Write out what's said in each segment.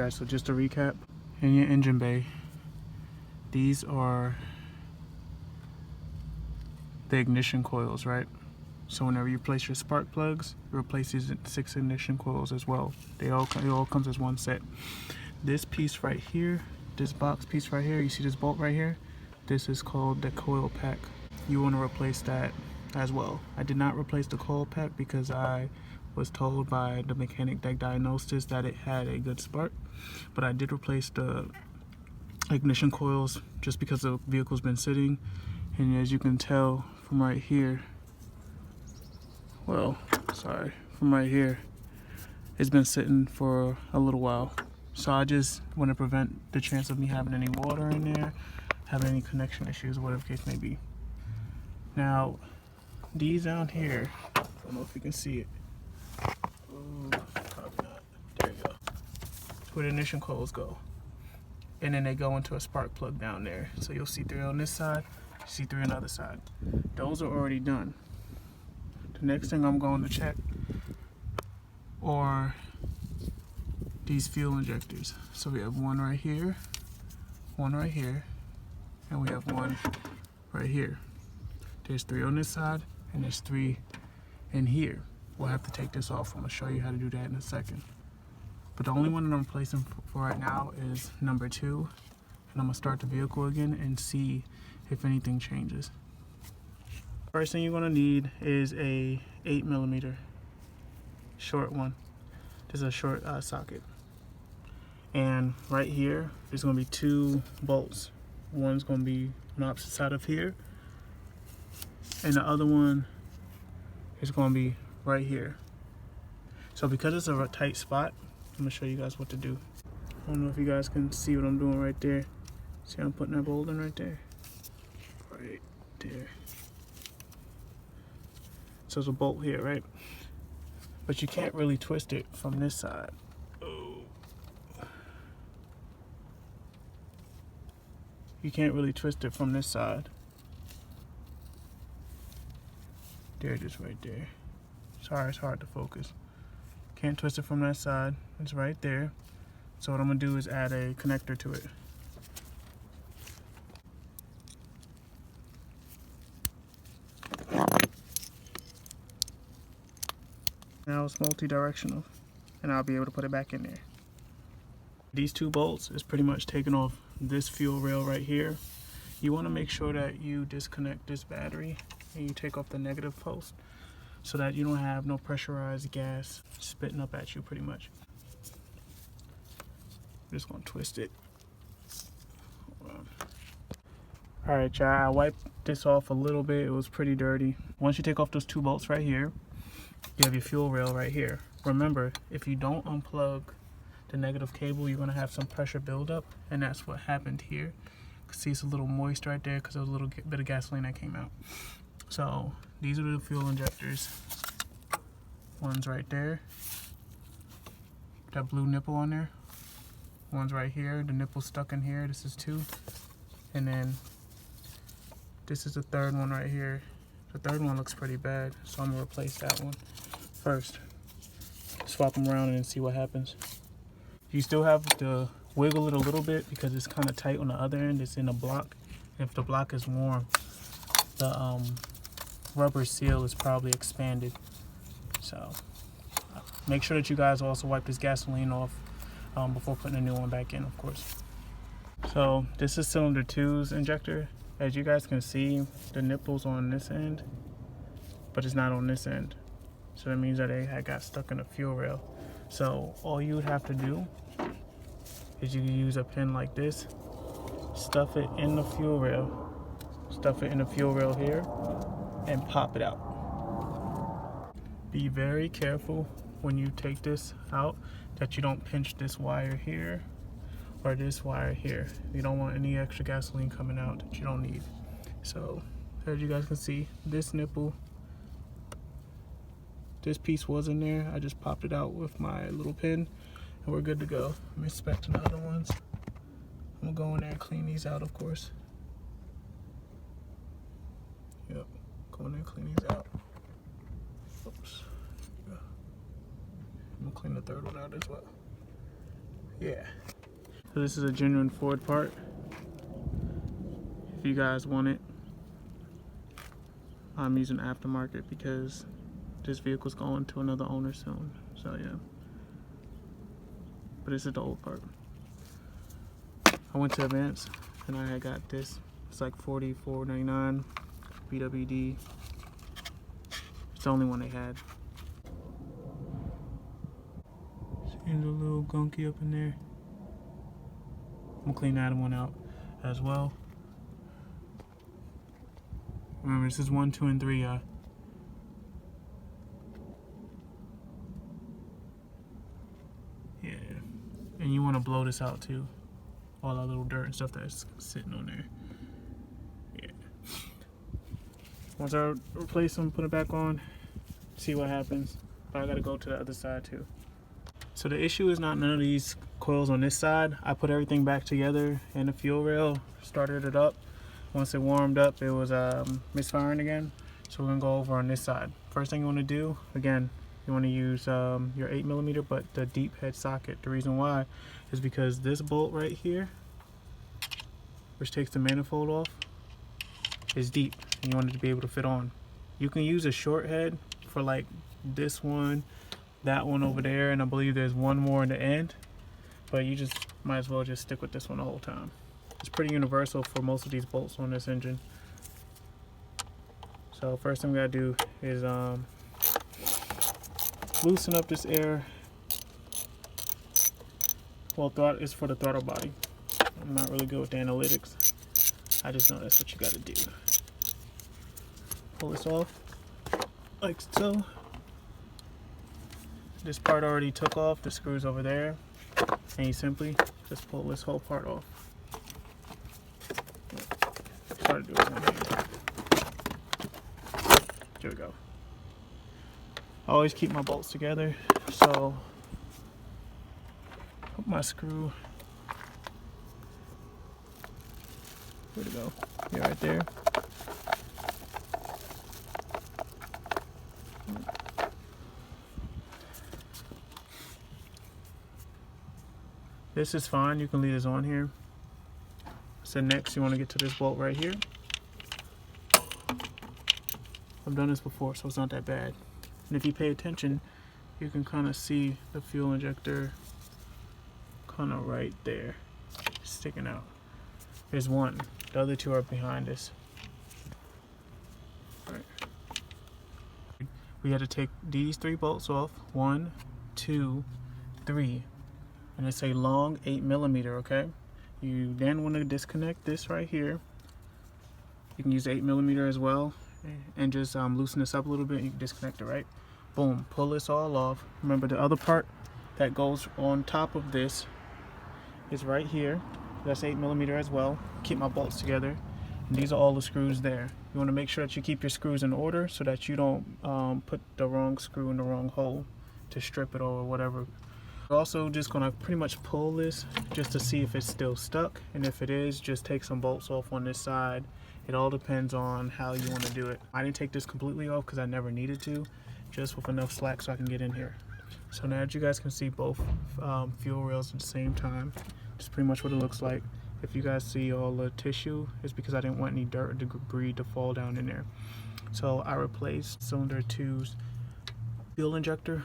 guys, so just to recap, in your engine bay, these are the ignition coils, right? So whenever you place your spark plugs, you replace these 6 ignition coils as well. It all comes as one set. This piece right here, this box piece right here, you see this bolt right here? This is called the coil pack. You want to replace that as well. I did not replace the coil pack because I was told by the mechanic that diagnosed this that it had a good spark, but I did replace the ignition coils just because the vehicle's been sitting, and as you can tell from right here, from right here, it's been sitting for a little while. So I just want to prevent the chance of me having any water in there, having any connection issues, whatever the case may be. Now, these down here, I don't know if you can see it. Ooh, probably not. There you go. That's where the ignition coils go. And then they go into a spark plug down there. So you'll see 3 on this side, you see 3 on the other side. Those are already done. The next thing I'm going to check are these fuel injectors. So we have one right here, and we have one right here. There's 3 on this side, and there's 3 in here. We'll have to take this off. I'm gonna show you how to do that in a second. But the only one that I'm replacing for right now is number 2. And I'm gonna start the vehicle again and see if anything changes. First thing you're gonna need is a 8mm short one. This is a short socket. And right here, there's gonna be 2 bolts. One's gonna be on the opposite side of here, and the other one is gonna be right here. So because it's a tight spot, I'm gonna show you guys what to do. I don't know if you guys can see what I'm doing right there. See how I'm putting that bolt in right there? Right there. So there's a bolt here, right? But you can't really twist it from this side. You can't really twist it from this side. There it is right there. Sorry, it's hard to focus. Can't twist it from that side. It's right there. So what I'm gonna do is add a connector to it. Now it's multi-directional, and I'll be able to put it back in there. These 2 bolts is pretty much taking off this fuel rail right here. You want to make sure that you disconnect this battery and you take off the negative post so that you don't have no pressurized gas spitting up at you pretty much. I'm just going to twist it. Alright y'all, I wiped this off a little bit. It was pretty dirty. Once you take off those 2 bolts right here, you have your fuel rail right here. Remember, if you don't unplug the negative cable, you're going to have some pressure buildup, and that's what happened here. You can see it's a little moist right there because there was a little bit of gasoline that came out. So these are the fuel injectors. One's right there, that blue nipple on there. One's right here, the nipple's stuck in here. This is 2, and then this is the 3rd one right here. The 3rd one looks pretty bad, so I'm gonna replace that one first. Swap them around and see what happens. You still have to wiggle it a little bit because it's kind of tight on the other end. It's in a block. If the block is warm, the rubber seal is probably expanded. So make sure that you guys also wipe this gasoline off before putting a new one back in, of course. So this is cylinder 2's injector. As you guys can see, the nipple's on this end, but it's not on this end. So that means that they had got stuck in a fuel rail. So all you would have to do is you can use a pin like this, stuff it in the fuel rail, here, and pop it out. Be very careful when you take this out that you don't pinch this wire here or this wire here. You don't want any extra gasoline coming out that you don't need. So as you guys can see, this nipple, this piece was in there. I just popped it out with my little pin and we're good to go. I'm inspecting the other ones. I'm gonna go in there and clean these out, of course. Yep, go in there and clean these out. Oops. I'm gonna clean the 3rd one out as well. Yeah. So this is a genuine Ford part. If you guys want it, I'm using aftermarket because this vehicle's going to another owner soon. So yeah. But this is the old part. I went to Advance and I got this. It's like $44.99 BWD. It's the only one they had. Seems a little gunky up in there. I'm gonna clean that one out as well. Remember, this is 1, 2, and 3. Yeah, and you want to blow this out too. All that little dirt and stuff that's sitting on there. Yeah. Once I replace them, put it back on, see what happens. But I gotta go to the other side too. So the issue is not none of these coils on this side. I put everything back together in the fuel rail, started it up. Once it warmed up, it was misfiring again. So we're gonna go over on this side. First thing you wanna do, again, you wanna use your 8mm, but the deep head socket. The reason why is because this bolt right here, which takes the manifold off, is deep, and you want it to be able to fit on. You can use a short head for like this one, that one over there, and I believe there's one more in the end, but you just might as well just stick with this one the whole time. It's pretty universal for most of these bolts on this engine. So first thing we gotta do is loosen up this air. Well, it's for the throttle body. I'm not really good with the analytics. I just know that's what you gotta do. Pull this off like so. This part already took off, the screws over there, and you simply just pull this whole part off. Try to do it one hand. There we go. I always keep my bolts together, so put my screw. Where'd it go? Yeah, right there. This is fine, you can leave this on here. So next you want to get to this bolt right here. I've done this before, so it's not that bad. And if you pay attention, you can kind of see the fuel injector kind of right there, sticking out. There's one. The other two are behind this. All right. We had to take these 3 bolts off. 1, 2, 3. And it's a long 8mm, okay? You then want to disconnect this right here. You can use 8mm as well, and just loosen this up a little bit. You can disconnect it, right? Boom, pull this all off. Remember, the other part that goes on top of this is right here. That's 8mm as well. Keep my bolts together. And these are all the screws there. You want to make sure that you keep your screws in order so that you don't put the wrong screw in the wrong hole to strip it or whatever. We're also just gonna pretty much pull this just to see if it's still stuck, and if it is, just take some bolts off on this side. It all depends on how you want to do it. I didn't take this completely off because I never needed to, just with enough slack so I can get in here. So now that you guys can see both fuel rails at the same time, it's pretty much what it looks like. If you guys see all the tissue, it's because I didn't want any dirt or debris to fall down in there. So I replaced cylinder 2's fuel injector,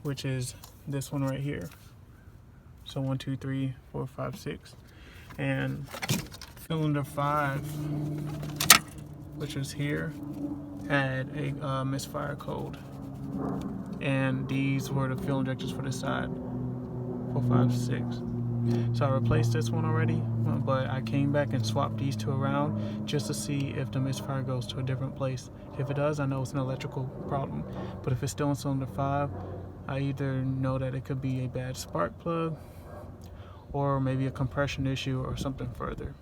which is this one right here. So 1, 2, 3, 4, 5, 6. And cylinder 5, which is here, had a misfire code. And these were the fuel injectors for this side. 4, 5, 6. So I replaced this one already, but I came back and swapped these 2 around just to see if the misfire goes to a different place. If it does, I know it's an electrical problem. But if it's still in cylinder 5, I either know that it could be a bad spark plug or maybe a compression issue or something further.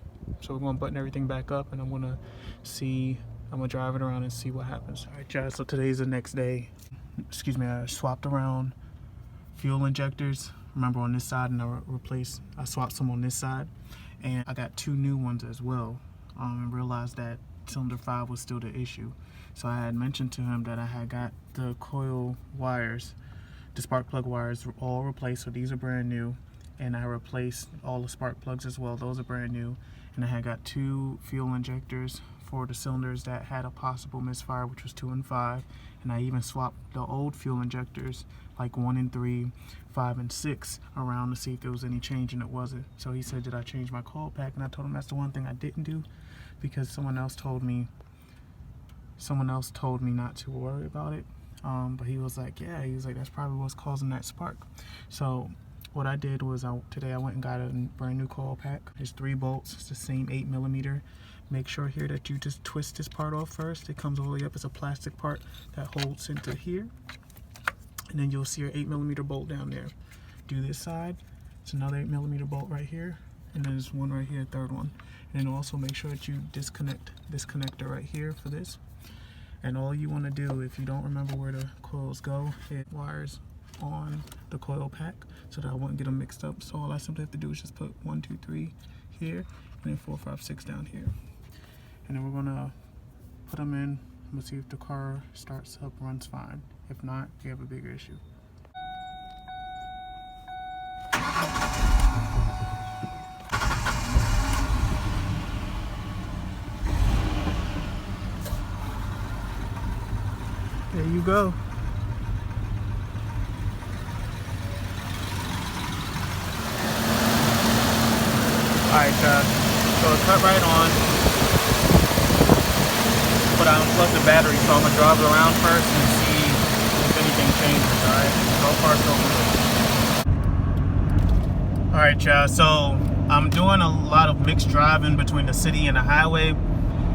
So we're going to button everything back up, and I'm going to drive it around and see what happens. All right, guys, so today's the next day. Excuse me, I swapped around fuel injectors. Remember, on this side, and I swapped some on this side, and I got 2 new ones as well, and realized that cylinder 5 was still the issue. So I had mentioned to him that I had got the coil wires The spark plug wires were all replaced, so these are brand new. And I replaced all the spark plugs as well. Those are brand new. And I had got 2 fuel injectors for the cylinders that had a possible misfire, which was 2 and 5. And I even swapped the old fuel injectors, like 1 and 3, 5 and 6, around to see if there was any change, and it wasn't. So he said, did I change my coil pack? And I told him that's the one thing I didn't do, because someone else told me not to worry about it. But he was like, yeah, he was like, that's probably what's causing that spark. So what I did was today I went and got a brand new coil pack. There's 3 bolts. It's the same 8mm. Make sure here that you just twist this part off first. It comes all the way up. It's a plastic part that holds into here. And then you'll see your 8mm bolt down there. Do this side. It's another 8mm bolt right here. And then there's one right here, third one. And then also make sure that you disconnect this connector right here for this. And all you want to do, if you don't remember where the coils go, hit wires on the coil pack so that I won't get them mixed up. So all I simply have to do is just put 1, 2, 3 here, and then 4, 5, 6 down here. And then we're gonna put them in. We'll see if the car starts up, runs fine. If not, we have a bigger issue. There you go. Alright, so it's cut right on. But I unplugged the battery, so I'm gonna drive it around first and see if anything changes. Alright, so far so good. Alright, y'all, so I'm doing a lot of mixed driving between the city and the highway,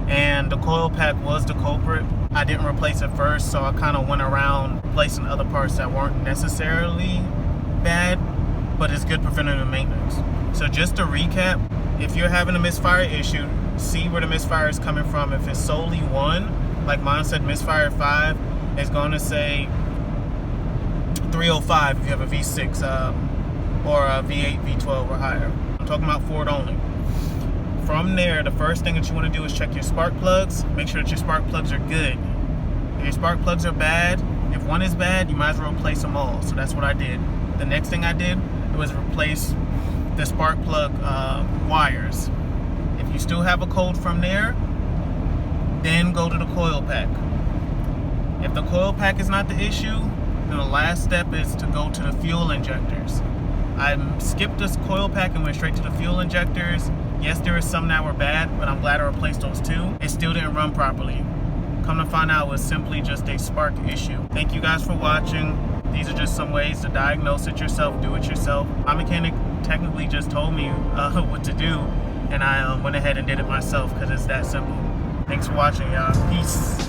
and the coil pack was the culprit. I didn't replace it first, so I kind of went around replacing other parts that weren't necessarily bad, but it's good preventative maintenance. So just to recap, if you're having a misfire issue, see where the misfire is coming from. If it's solely one, like mine said Misfire 5, it's going to say 305 if you have a V6 or a V8, V12 or higher. I'm talking about Ford only. From there, the first thing that you want to do is check your spark plugs. Make sure that your spark plugs are good. If your spark plugs are bad, if one is bad, you might as well replace them all. So that's what I did. The next thing I did was replace the spark plug wires. If you still have a code from there, then go to the coil pack. If the coil pack is not the issue, then the last step is to go to the fuel injectors. I skipped this coil pack and went straight to the fuel injectors. Yes, there were some that were bad, but I'm glad I replaced those too. It still didn't run properly. Come to find out, it was simply just a spark issue. Thank you guys for watching. These are just some ways to diagnose it yourself, do it yourself. My mechanic technically just told me what to do, and I went ahead and did it myself because it's that simple. Thanks for watching, y'all. Peace.